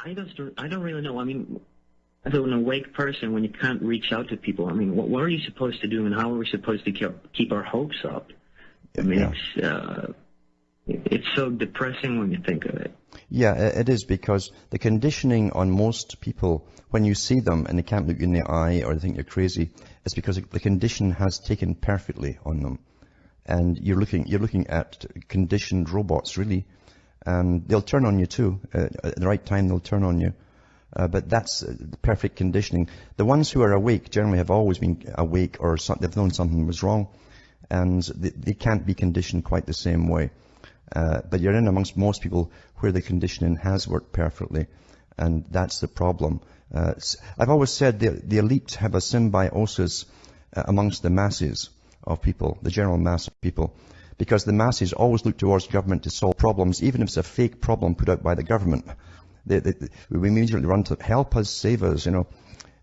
I don't really know. I mean, as an awake person, when you can't reach out to people, I mean, what are you supposed to do, and how are we supposed to keep our hopes up? I mean, it's so depressing when you think of it. Yeah, it is, because the conditioning on most people, when you see them and they can't look you in the eye or they think you're crazy, it's because the condition has taken perfectly on them. And you're looking at conditioned robots, really. And they'll turn on you too. At the right time, they'll turn on you. But that's the perfect conditioning. The ones who are awake generally have always been awake, or they've known something was wrong. And they can't be conditioned quite the same way. But you're in amongst most people where the conditioning has worked perfectly. And that's the problem. I've always said the elite have a symbiosis amongst the masses of people, the general mass of people. Because the masses always look towards government to solve problems, even if it's a fake problem put out by the government. We immediately run to help us, save us, you know.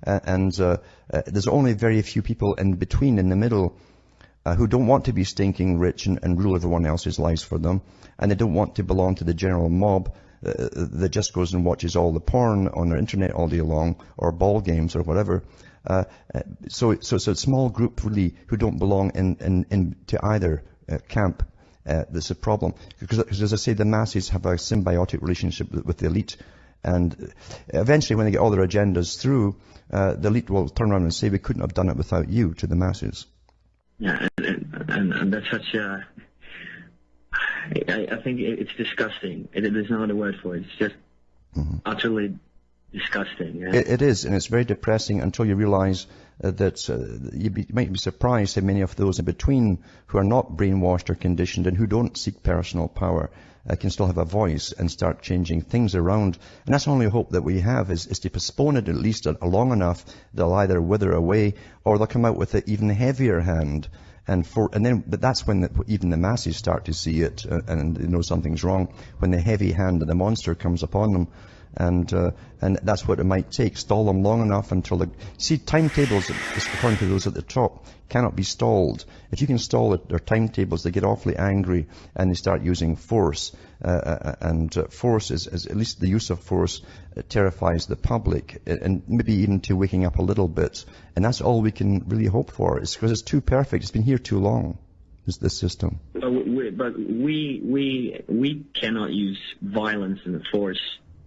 And there's only very few people in between, in the middle, who don't want to be stinking rich and rule everyone else's lives for them. And they don't want to belong to the general mob that just goes and watches all the porn on their internet all day long, or ball games or whatever. So it's a small group really who don't belong to either camp. That's a problem. Because as I say, the masses have a symbiotic relationship with the elite. And eventually when they get all their agendas through, the elite will turn around and say, we couldn't have done it without you, to the masses. Yeah, and that's such a... I think it's disgusting. There's no other word for it. It's just utterly disgusting. Yeah? It is, and it's very depressing until you realize that you might be surprised how many of those in between who are not brainwashed or conditioned and who don't seek personal power can still have a voice and start changing things around. And that's the only hope that we have, is to postpone it at least long enough. They'll either wither away, or they'll come out with an even heavier hand. But that's when even the masses start to see it and they know something's wrong, when the heavy hand of the monster comes upon them. And that's what it might take. Stall them long enough until timetables, according to those at the top, cannot be stalled. If you can stall their timetables, they get awfully angry and they start using force. Force is, at least the use of force, terrifies the public, and maybe even to waking up a little bit. And that's all we can really hope for. It's because it's too perfect. It's been here too long, this system. But we cannot use violence and force.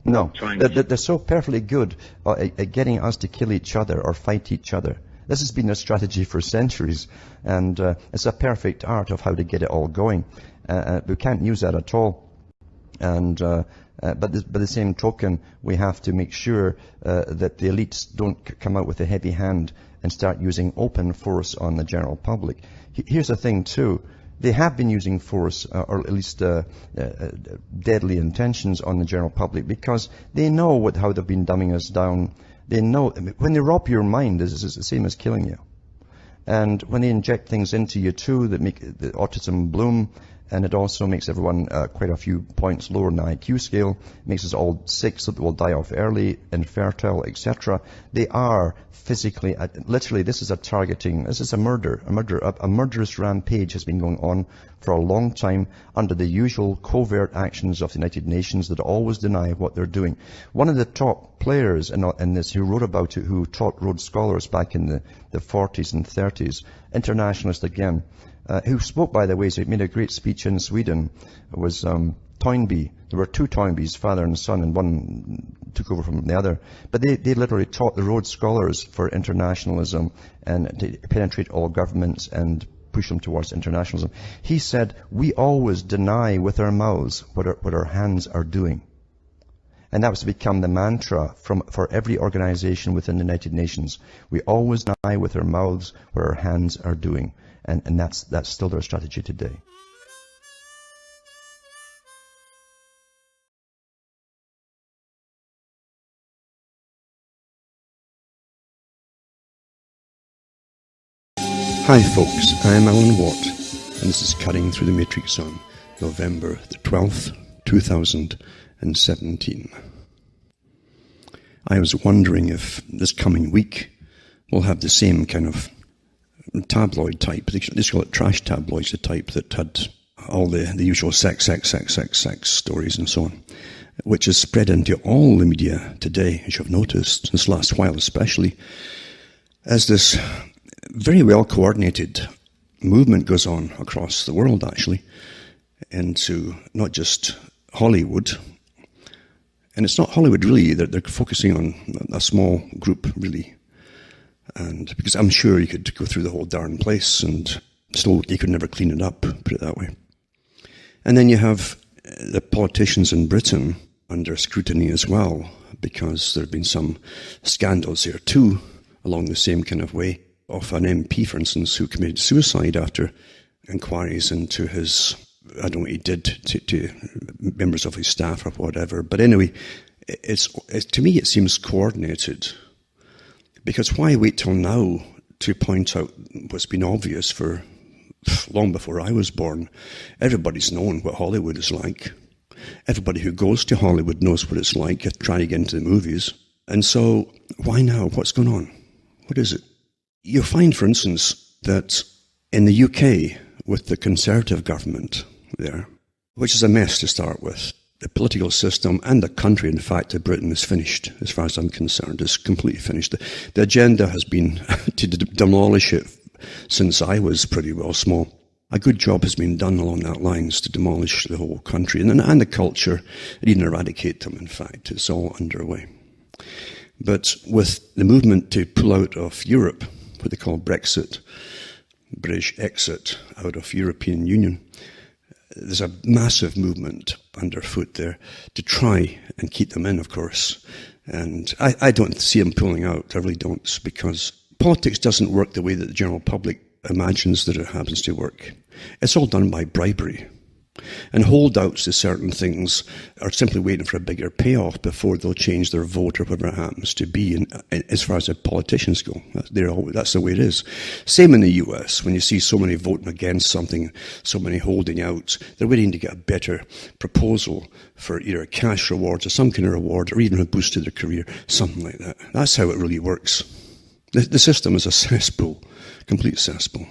No, they're so perfectly good at getting us to kill each other or fight each other. This has been their strategy for centuries, and it's a perfect art of how to get it all going. We can't use that at all. And but by the same token, we have to make sure that the elites don't come out with a heavy hand and start using open force on the general public. Here's the thing too. They have been using force, or at least deadly intentions on the general public, because they know how they've been dumbing us down. They know, when they rob your mind, it's the same as killing you. And when they inject things into you too that make the autism bloom, and it also makes everyone quite a few points lower in the IQ scale, makes us all sick so that we'll die off early, infertile, etc. They are physically, literally, this is a targeting, this is a murderous rampage has been going on for a long time under the usual covert actions of the United Nations that always deny what they're doing. One of the top players in this, who wrote about it, who taught Rhodes Scholars back in the 40s and 30s, internationalist again, who spoke, by the way, so he made a great speech in Sweden, was Toynbee. There were two Toynbees, father and son, and one took over from the other. But they literally taught the Rhodes Scholars for internationalism and to penetrate all governments and push them towards internationalism. He said, we always deny with our mouths what our hands are doing. And that was to become the mantra for every organization within the United Nations. We always deny with our mouths what our hands are doing. And that's still their strategy today. Hi folks, I'm Alan Watt, and this is Cutting Through the Matrix on November the 12th, 2017. I was wondering if this coming week we'll have the same kind of tabloid type. They call it trash tabloids, the type that had all the usual sex stories and so on, which has spread into all the media today, as you've noticed, this last while especially, as this very well coordinated movement goes on across the world, actually, into not just Hollywood. And it's not Hollywood, really. They're focusing on a small group, really. And because I'm sure you could go through the whole darn place and still you could never clean it up, put it that way. And then you have the politicians in Britain under scrutiny as well, because there have been some scandals there too, along the same kind of way, of an MP, for instance, who committed suicide after inquiries into his, I don't know what he did to members of his staff or whatever. But anyway, to me it seems coordinated. Because why wait till now to point out what's been obvious for long before I was born? Everybody's known what Hollywood is like. Everybody who goes to Hollywood knows what it's like trying to get into the movies. And so, why now? What's going on? What is it? You'll find, for instance, that in the UK, with the Conservative government there, which is a mess to start with, the political system and the country, in fact, of Britain is finished, as far as I'm concerned. It's completely finished. The agenda has been to demolish it since I was pretty well small. A good job has been done along that lines to demolish the whole country and the culture, and even eradicate them, in fact. It's all underway. But with the movement to pull out of Europe, what they call Brexit, British exit out of European Union, there's a massive movement underfoot there to try and keep them in, of course. And I don't see them pulling out. I really don't, because politics doesn't work the way that the general public imagines that it happens to work. It's all done by bribery. And holdouts to certain things are simply waiting for a bigger payoff before they'll change their vote or whatever it happens to be. And as far as the politicians go, that's the way it is. Same in the US. When you see so many voting against something, so many holding out, they're waiting to get a better proposal for either a cash reward or some kind of reward, or even a boost to their career, something like that. That's how it really works. The system is a cesspool, complete cesspool.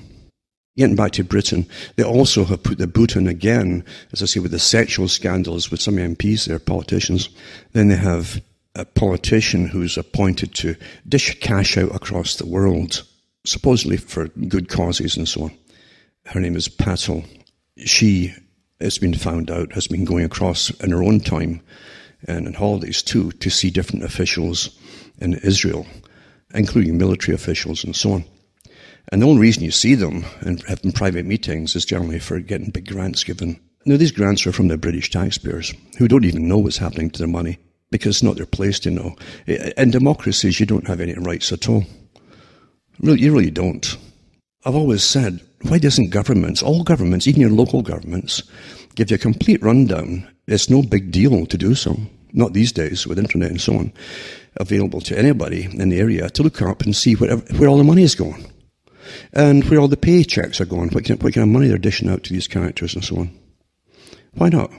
Getting back to Britain, they also have put the boot in again, as I say, with the sexual scandals with some MPs there, politicians. Then they have a politician who's appointed to dish cash out across the world, supposedly for good causes and so on. Her name is Passio. She, it's been found out, has been going across in her own time, and on holidays too, to see different officials in Israel, including military officials and so on. And the only reason you see them and having private meetings is generally for getting big grants given. Now, these grants are from the British taxpayers, who don't even know what's happening to their money, because it's not their place to know. In democracies, you don't have any rights at all. You really don't. I've always said, why doesn't governments, all governments, even your local governments, give you a complete rundown? It's no big deal to do so. Not these days, with internet and so on, available to anybody in the area to look up and see where all the money is going. And where all the paychecks are going, what kind of money they're dishing out to these characters and so on. Why not?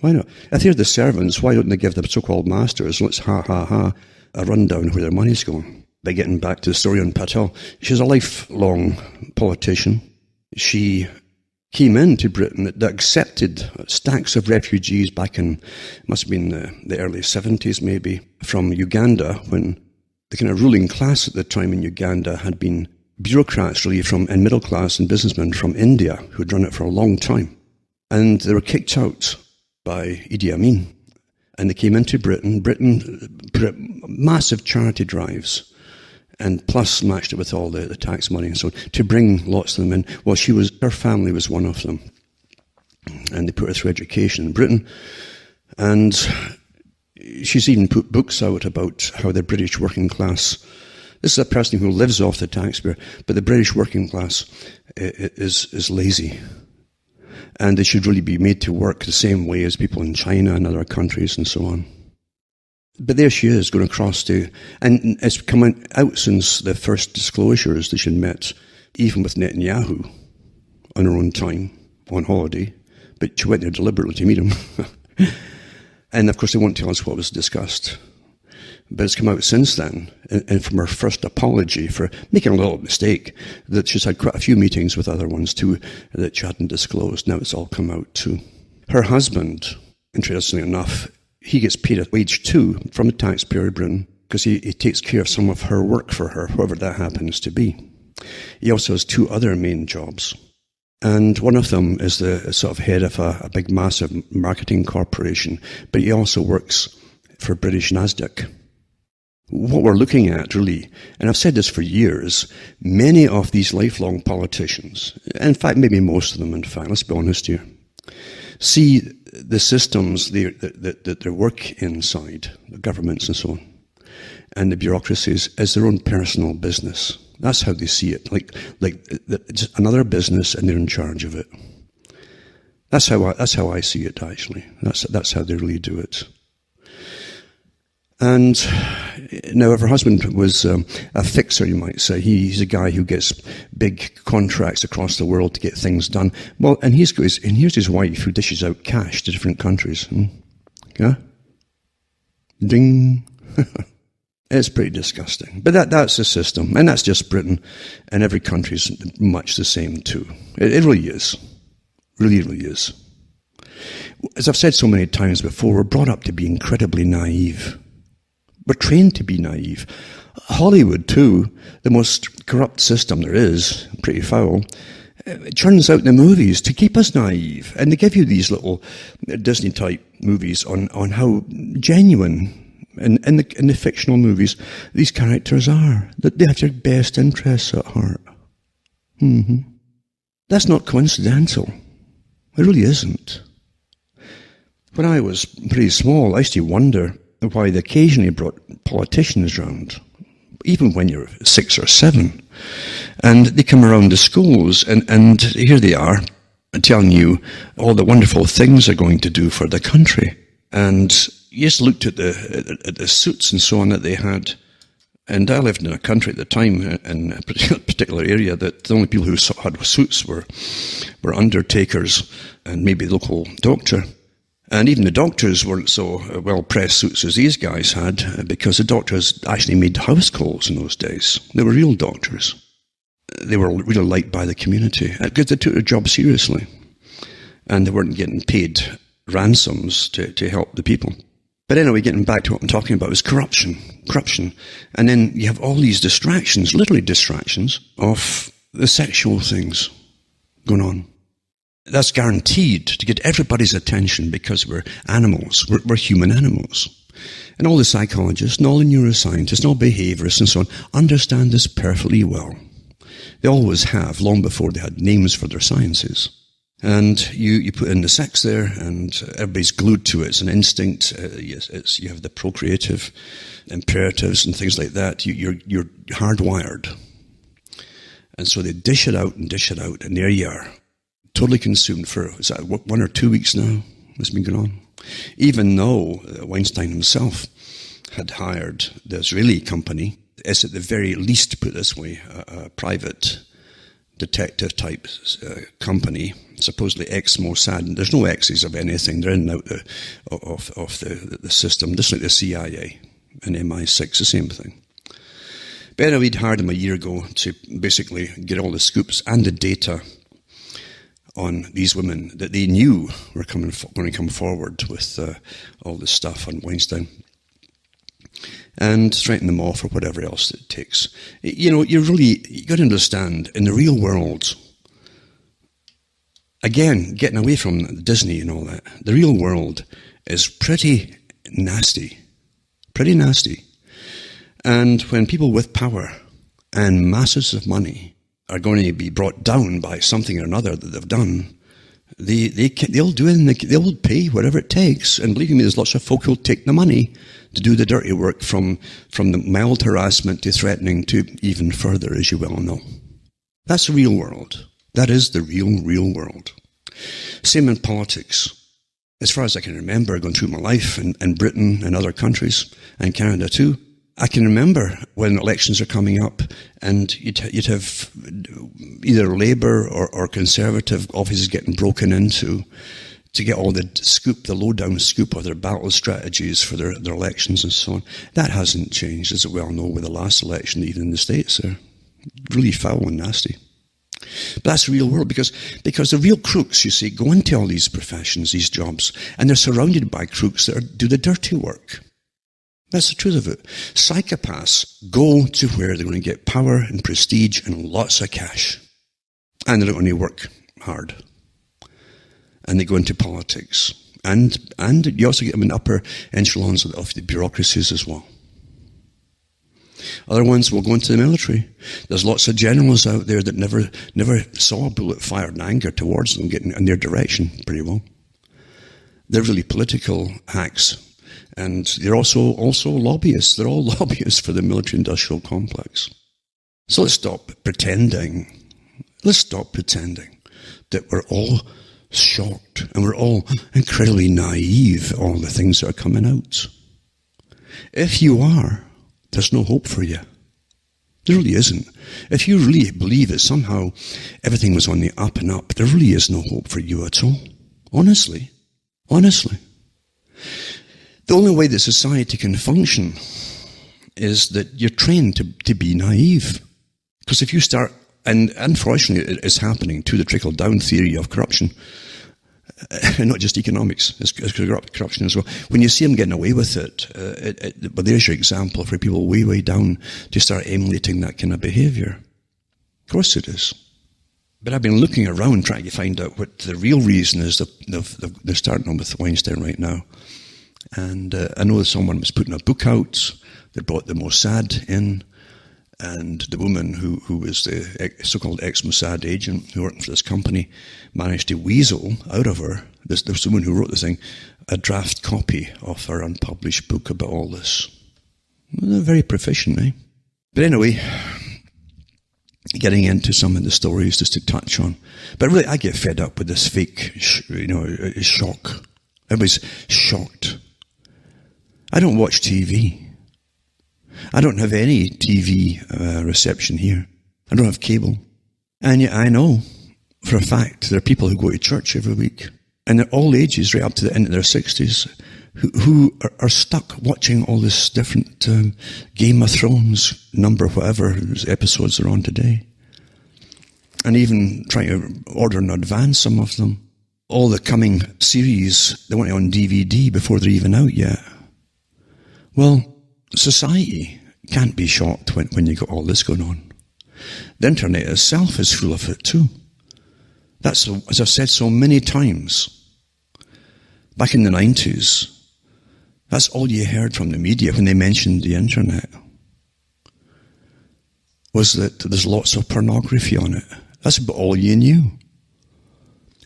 Why not? If they're the servants, why don't they give the so-called masters, let's a rundown where their money's going? By getting back to the story on Patel, she's a lifelong politician. She came into Britain that accepted stacks of refugees back in, must have been the early 70s maybe, from Uganda, when the kind of ruling class at the time in Uganda had been bureaucrats really and middle class and businessmen from India who'd run it for a long time. And they were kicked out by Idi Amin. And they came into Britain. Britain put massive charity drives and plus matched it with all the tax money and so on to bring lots of them in. Well, her family was one of them. And they put her through education in Britain. And she's even put books out about how the British working class, this is a person who lives off the taxpayer, but the British working class is lazy. And they should really be made to work the same way as people in China and other countries and so on. But there she is, going across to, and it's come out since the first disclosures that she'd met, even with Netanyahu, on her own time, on holiday. But she went there deliberately to meet him. And of course they won't tell us what was discussed. But it's come out since then, and from her first apology for making a little mistake, that she's had quite a few meetings with other ones too that she hadn't disclosed. Now it's all come out too. Her husband, interestingly enough, he gets paid a wage too from the taxpayer of Britain because he takes care of some of her work for her, whoever that happens to be. He also has 2 other main jobs. And one of them is the sort of head of a big, massive marketing corporation, but he also works for British NASDAQ. What we're looking at, really, and I've said this for years, many of these lifelong politicians, in fact, maybe most of them, in fact, let's be honest here, see the systems that they work inside, the governments and so on, and the bureaucracies as their own personal business. That's how they see it, like just another business, and they're in charge of it. That's how I see it, actually. That's how they really do it. And now, if her husband was a fixer, you might say, he's a guy who gets big contracts across the world to get things done. Well, and here's his wife who dishes out cash to different countries. Yeah? Ding. It's pretty disgusting. But that's the system. And that's just Britain. And every country's much the same too. It really is. Really, really is. As I've said so many times before, we're brought up to be incredibly naive. We're trained to be naive. Hollywood, too, the most corrupt system there is, pretty foul, churns out the movies to keep us naive. And they give you these little Disney-type movies on how genuine, in the fictional movies, these characters are. That they have your best interests at heart. That's not coincidental. It really isn't. When I was pretty small, I used to wonder why they occasionally brought politicians round, even when you're 6 or 7. And they come around the schools, and here they are, telling you all the wonderful things they're going to do for the country. And you just looked at the suits and so on that they had. And I lived in a country at the time, in a particular area, that the only people who had suits were undertakers and maybe the local doctor. And even the doctors weren't so well-pressed suits as these guys had, because the doctors actually made house calls in those days. They were real doctors. They were really liked by the community, because they took their job seriously. And they weren't getting paid ransoms to help the people. But anyway, getting back to what I'm talking about is corruption. And then you have all these distractions, literally distractions, of the sexual things going on. That's guaranteed to get everybody's attention because we're animals. We're human animals. And all the psychologists and all the neuroscientists and all behaviorists and so on understand this perfectly well. They always have, long before they had names for their sciences. And you put in the sex there, and everybody's glued to it. It's an instinct. You have the procreative imperatives and things like that. You're hardwired. And so they dish it out, and there you are. Totally consumed for, is that 1 or 2 weeks now? It's been going on. Even though Weinstein himself had hired the Israeli company, it's at the very least, put it this way, a private detective type company, supposedly ex-Mossad. There's no X's of anything. They're in and out of the system, just like the CIA and MI6, the same thing. But anyway, we'd hired him a year ago to basically get all the scoops and the data on these women that they knew were going to come forward with all this stuff on Weinstein, and straighten them off or whatever else it takes. You got to understand, in the real world, again, getting away from Disney and all that, the real world is pretty nasty. And when people with power and masses of money are going to be brought down by something or another that they've done, they'll do it, they'll pay whatever it takes. And believe me, there's lots of folk who'll take the money to do the dirty work, from the mild harassment to threatening to even further, as you well know. That's the real world. That is the real world. Same in politics. As far as I can remember, going through my life in Britain and other countries, and Canada too, I can remember when elections are coming up, and you'd have either Labour or Conservative offices getting broken into to get all the scoop, the lowdown scoop of their battle strategies for their elections and so on. That hasn't changed, as we well know, with the last election, even in the States. They're really foul and nasty. But that's the real world, because the real crooks, you see, go into all these professions, these jobs, and they're surrounded by crooks that do the dirty work. That's the truth of it. Psychopaths go to where they're going to get power and prestige and lots of cash. And they're going to work hard. And they go into politics. And you also get them in upper echelons of the bureaucracies as well. Other ones will go into the military. There's lots of generals out there that never saw a bullet fired in anger towards them getting in their direction pretty well. They're really political hacks. And they're also lobbyists. They're all lobbyists for the military-industrial complex. So let's stop pretending. Let's stop pretending that we're all shocked and we're all incredibly naive at all the things that are coming out. If you are, there's no hope for you. There really isn't. If you really believe that somehow everything was on the up and up, there really is no hope for you at all. Honestly. Honestly. The only way that society can function is that you're trained to be naive. Because if you start, and unfortunately it is happening to the trickle-down theory of corruption, and not just economics, it's corruption as well. When you see them getting away with it, but there's your example for people way, way down to start emulating that kind of behaviour. Of course it is. But I've been looking around trying to find out what the real reason is. They're starting on with Weinstein right now. And I know someone was putting a book out. They brought the Mossad in, and the woman who was the so-called ex-Mossad agent who worked for this company managed to weasel out of her, this woman who wrote the thing, a draft copy of her unpublished book about all this. Well, they're very proficient, eh? But anyway, getting into some of the stories just to touch on. But really, I get fed up with this fake, shock. Everybody's shocked. I don't watch TV. I don't have any TV reception here. I don't have cable. And yet I know for a fact there are people who go to church every week, and they're all ages, right up to the end of their 60s, who are stuck watching all this different Game of Thrones number, whatever episodes are on today. And even trying to order in advance some of them. All the coming series, they want it on DVD before they're even out yet. Well, society can't be shocked when you got all this going on. The internet itself is full of it too. That's, as I've said so many times, back in the 90s, that's all you heard from the media when they mentioned the internet, was that there's lots of pornography on it. That's about all you knew.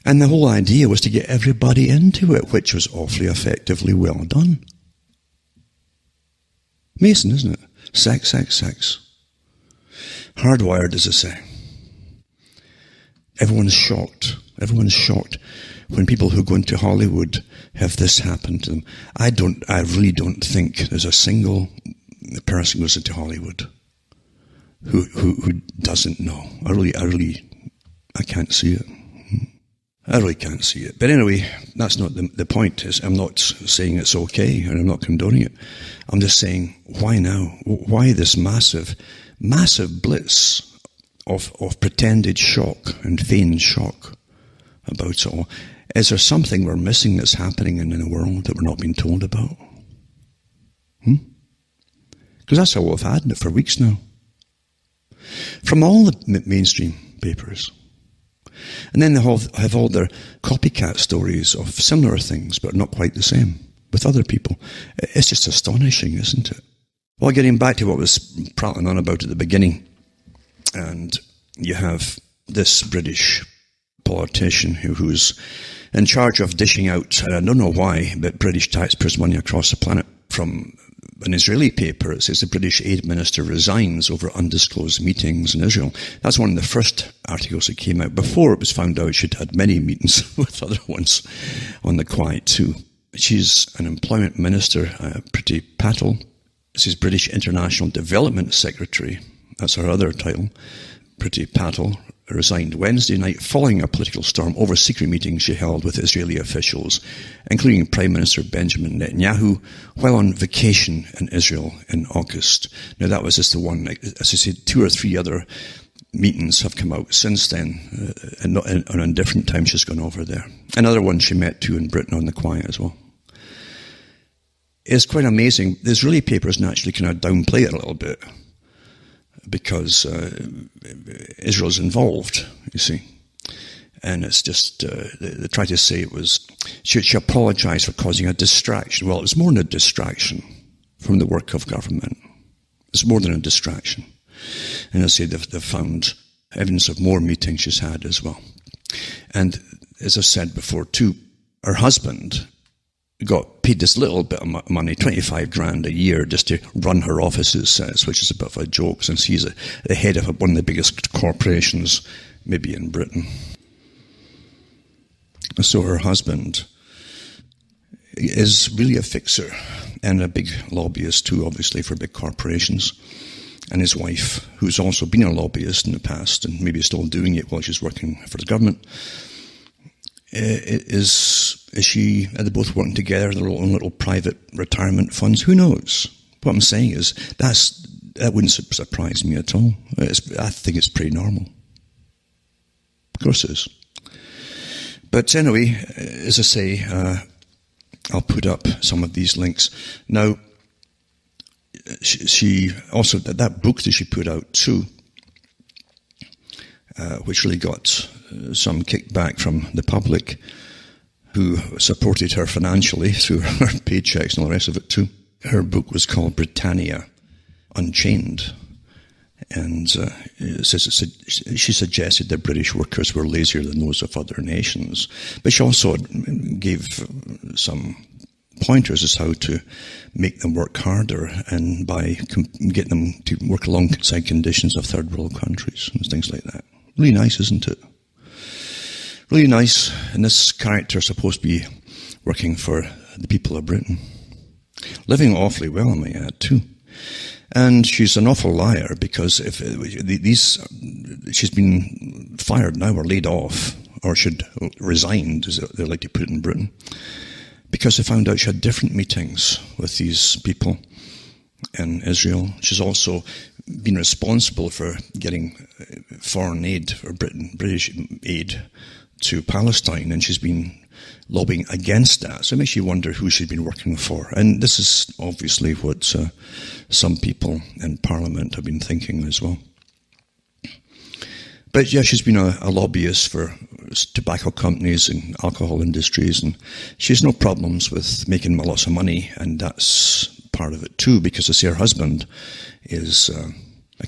And the whole idea was to get everybody into it, which was awfully effectively well done. Amazing, isn't it? Sex, sex, sex. Hardwired, as I say. Everyone's shocked. Everyone's shocked when people who go into Hollywood have this happen to them. I really don't think there's a single person who goes into Hollywood who doesn't know. I can't see it. I really can't see it. But anyway, that's not the point. I'm not saying it's okay, and I'm not condoning it. I'm just saying, why now? Why this massive blitz of pretended shock and feigned shock about it all? Is there something we're missing that's happening in the world that we're not being told about? Because that's all we've had for weeks now. From all the mainstream papers. And then they have all their copycat stories of similar things, but not quite the same, with other people. It's just astonishing, isn't it? Well, getting back to what I was prattling on about at the beginning, and you have this British politician who's in charge of dishing out, and I don't know why, but British taxpayers' money across the planet. From an Israeli paper, it says the British aid minister resigns over undisclosed meetings in Israel. That's one of the first articles that came out before it was found out she'd had many meetings with other ones on the quiet too. She's an employment minister, Priti Patel. This is British International Development Secretary. That's her other title. Priti Patel resigned Wednesday night following a political storm over secret meetings she held with Israeli officials, including Prime Minister Benjamin Netanyahu, while on vacation in Israel in August. Now that was just the one, as I said, 2 or 3 other meetings have come out since then, and on different times she's gone over there. Another one she met too in Britain on the quiet as well. It's quite amazing. The Israeli papers naturally kind of downplay it a little bit, because Israel's involved, you see. And it's just, they try to say it was, she apologized for causing a distraction. Well, it was more than a distraction from the work of government. It's more than a distraction. And I say they've found evidence of more meetings she's had as well. And as I said before too, her husband got paid this little bit of money, 25 grand a year, just to run her offices, which is a bit of a joke, since he's the head of one of the biggest corporations, maybe in Britain. So her husband is really a fixer, and a big lobbyist too, obviously, for big corporations. And his wife, who's also been a lobbyist in the past, and maybe still doing it while she's working for the government, are they both working together, their own little private retirement funds? Who knows? What I'm saying is, that wouldn't surprise me at all. I think it's pretty normal. Of course it is. But anyway, as I say, I'll put up some of these links. Now, she also, that book that she put out too, which really got some kickback from the public, who supported her financially through her paychecks and all the rest of it too. Her book was called Britannia Unchained, and she suggested that British workers were lazier than those of other nations. But she also gave some pointers as how to make them work harder, and by get them to work alongside conditions of third world countries and things like that. Really nice, isn't it? Really nice. And this character is supposed to be working for the people of Britain. Living awfully well, I might add, too. And she's an awful liar, because if she's been fired now, or laid off, or should resigned, as they like to put it in Britain, because they found out she had different meetings with these people in Israel. She's also been responsible for getting foreign aid, or British aid, to Palestine, and she's been lobbying against that. So it makes you wonder who she's been working for. And this is obviously what some people in Parliament have been thinking as well. But yeah, she's been a lobbyist for tobacco companies and alcohol industries, and she has no problems with making lots of money, and that's part of it too, because I see her husband is a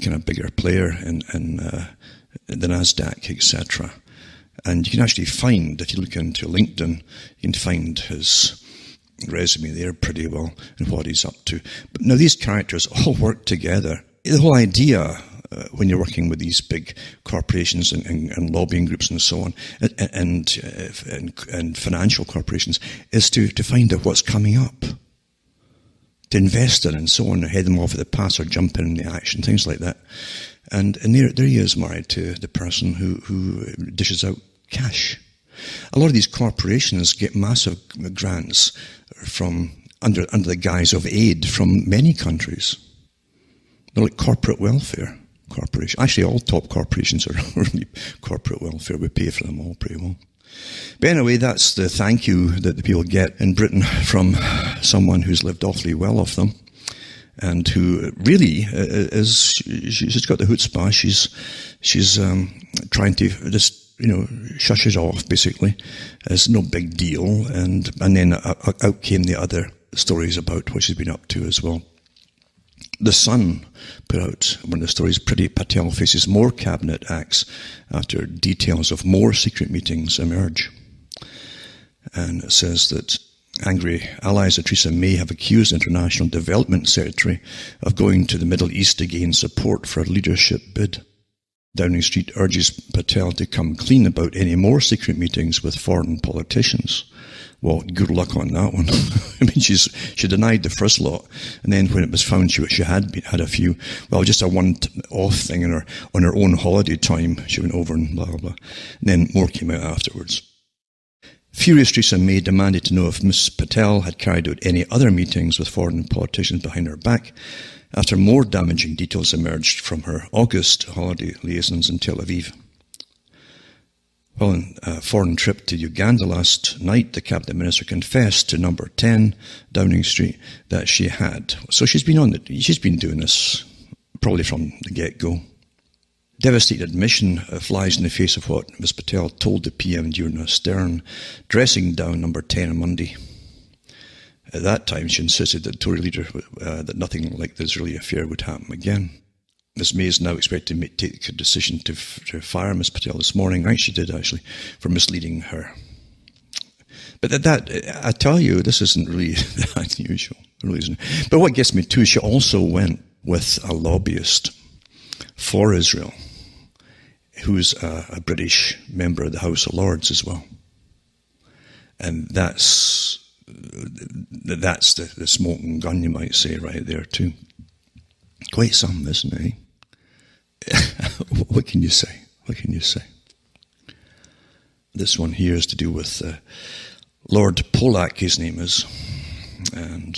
kind of bigger player in the NASDAQ, etc. And you can actually find, if you look into LinkedIn, you can find his resume there pretty well and what he's up to. But now these characters all work together. The whole idea, when you're working with these big corporations and lobbying groups and so on, and financial corporations, is to find out what's coming up, to invest in and so on, head them off at the pass or jump in the action, things like that. And there he is, married to the person who dishes out cash. A lot of these corporations get massive grants from under the guise of aid from many countries. They're like corporate welfare corporations. Actually, all top corporations are really corporate welfare. We pay for them all pretty well. But anyway, that's the thank you that the people get in Britain from someone who's lived awfully well off them, and who really she's got the chutzpah. She's trying to just, shush it off, basically. It's no big deal. And then out came the other stories about what she's been up to as well. The Sun put out one of the stories, Priti Patel faces more cabinet acts after details of more secret meetings emerge. And it says that angry allies of Theresa May have accused International Development Secretary of going to the Middle East to gain support for a leadership bid. Downing Street urges Patel to come clean about any more secret meetings with foreign politicians. Well, good luck on that one. I mean, she denied the first lot, and then when it was found she had a few, well, just a one-off thing on her own holiday time, she went over and blah, blah, blah. And then more came out afterwards. Furious Theresa May demanded to know if Ms. Patel had carried out any other meetings with foreign politicians behind her back, after more damaging details emerged from her August holiday liaisons in Tel Aviv. Well, on a foreign trip to Uganda last night, the cabinet minister confessed to number 10 Downing Street that she had. So she's been doing this probably from the get-go. Devastating admission flies in the face of what Ms. Patel told the PM during a stern dressing down number 10 on Monday. At that time, she insisted that Tory leader that nothing like the Israeli affair would happen again. Ms. May is now expected to take a decision to fire Ms. Patel this morning. Right, she did actually, for misleading her. But that I tell you, this isn't really that unusual. It really isn't. But what gets me too, she also went with a lobbyist for Israel, who's a British member of the House of Lords as well. And that's the smoking gun, you might say, right there too. Quite some, isn't it? What can you say? What can you say? This one here is to do with Lord Polak, his name is, and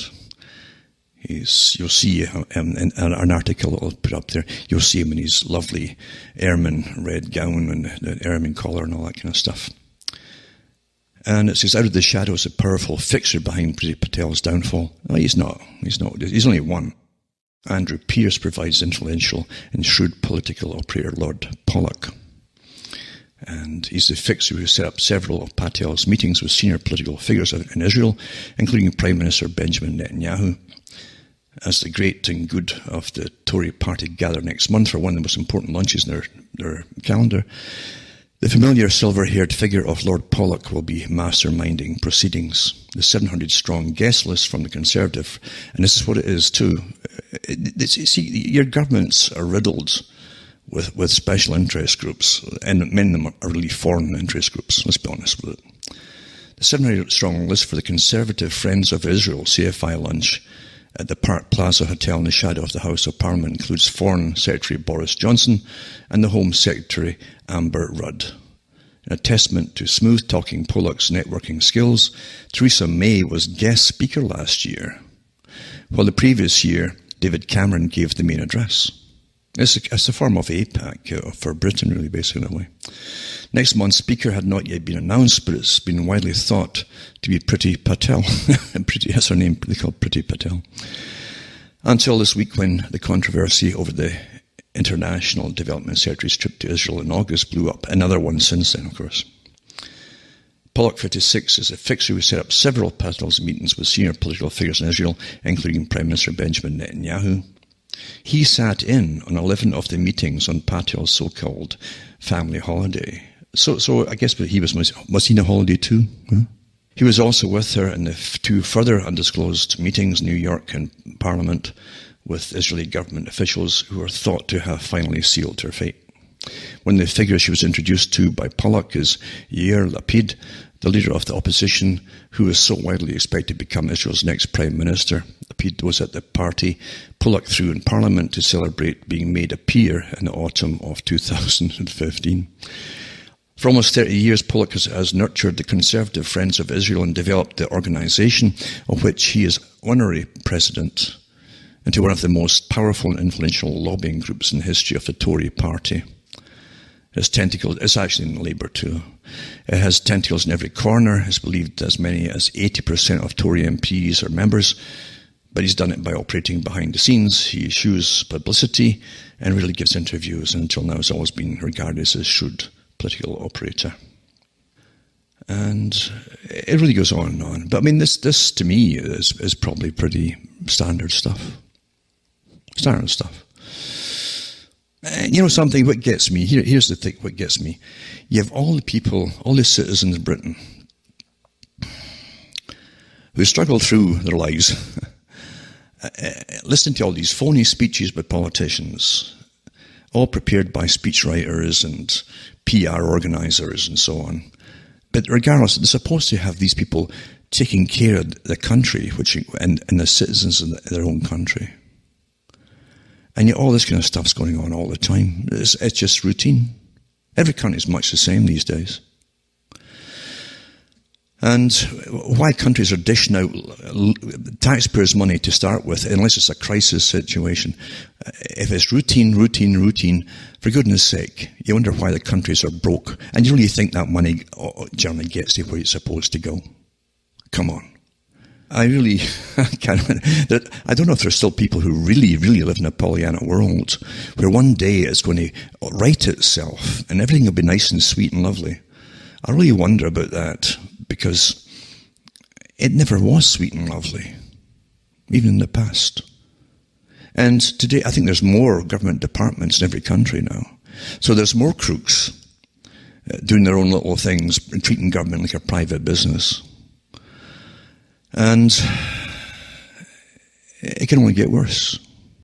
you'll see in an article I'll put up there, you'll see him in his lovely ermine red gown and the ermine collar and all that kind of stuff. And it says, out of the shadows, a powerful fixer behind Priti Patel's downfall. No, he's not. He's only one. Andrew Pearce provides influential and shrewd political operator Lord Pollock. And he's the fixer who set up several of Patel's meetings with senior political figures in Israel, including Prime Minister Benjamin Netanyahu. As the great and good of the Tory party gather next month for one of the most important lunches in their calendar, the familiar silver-haired figure of Lord Pollock will be masterminding proceedings. The 700-strong guest list from the Conservative, and this is what it is too. See, your governments are riddled with special interest groups, and many of them are really foreign interest groups, let's be honest with it. The 700-strong list for the Conservative Friends of Israel CFI lunch at the Park Plaza Hotel in the shadow of the House of Parliament includes Foreign Secretary Boris Johnson and the Home Secretary Amber Rudd. In a testament to smooth-talking Pollock's networking skills, Theresa May was guest speaker last year, while the previous year David Cameron gave the main address. It's a form of APAC for Britain, really, basically, in a way. Next month's speaker had not yet been announced, but it's been widely thought to be Priti Patel. That's her name, they call Priti Patel. Until this week, when the controversy over the International Development Secretary's trip to Israel in August blew up. Another one since then, of course. Pollock 56 is a fixer who set up several Patel's meetings with senior political figures in Israel, including Prime Minister Benjamin Netanyahu. He sat in on 11 of the meetings on Patel's so-called family holiday. So I guess he was he on a holiday too? Huh? He was also with her in the two further undisclosed meetings in New York and Parliament with Israeli government officials who are thought to have finally sealed her fate. One of the figures she was introduced to by Pollock is Yair Lapid, the leader of the opposition, who is so widely expected to become Israel's next prime minister. Lapid was at the party Pollock threw in Parliament to celebrate being made a peer in the autumn of 2015. For almost 30 years, Pollock has nurtured the Conservative Friends of Israel and developed the organisation of which he is honorary president into one of the most powerful and influential lobbying groups in the history of the Tory party. Its tentacles, it's actually in Labour too. It has tentacles in every corner. It's believed as many as 80% of Tory MPs are members, but he's done it by operating behind the scenes. He eschews publicity and really gives interviews, and until now has always been regarded as a shrewd political operator. And it really goes on and on. But I mean, this to me is probably pretty standard stuff. Standard stuff. And you know something, what gets me, here's the thing, what gets me. You have all the people, all the citizens of Britain who struggle through their lives, listening to all these phony speeches by politicians, all prepared by speechwriters and PR organizers and so on. But regardless, they're supposed to have these people taking care of the country and the citizens of their own country. And yet all this kind of stuff's going on all the time. It's just routine. Every country is much the same these days. And why countries are dishing out taxpayers' money to start with, unless it's a crisis situation, if it's routine, for goodness sake, you wonder why the countries are broke. And you really think that money generally gets to where it's supposed to go? Come on. I really can't. I don't know if there's still people who really live in a Pollyanna world where one day it's going to right itself and everything will be nice and sweet and lovely. I really wonder about that, because it never was sweet and lovely, even in the past. And today, I think there's more government departments in every country now. So there's more crooks doing their own little things and treating government like a private business. And it can only get worse.